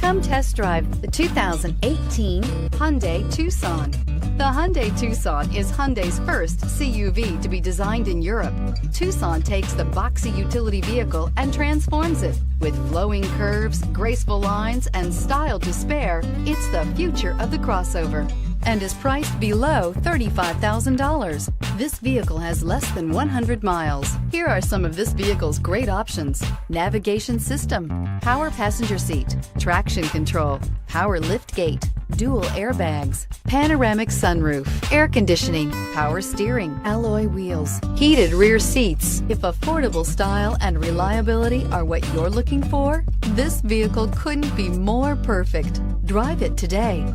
Come test drive the 2018 Hyundai Tucson. The Hyundai Tucson is Hyundai's first CUV to be designed in Europe. Tucson takes the boxy utility vehicle and transforms it. With flowing curves, graceful lines, and style to spare, it's the future of the crossover and is priced below $35,000. This vehicle has less than 100 miles. Here are some of this vehicle's great options: navigation system, power passenger seat, traction control, power lift gate, dual airbags, panoramic sunroof, air conditioning, power steering, alloy wheels, heated rear seats. If affordable style and reliability are what you're looking for, this vehicle couldn't be more perfect. Drive it today.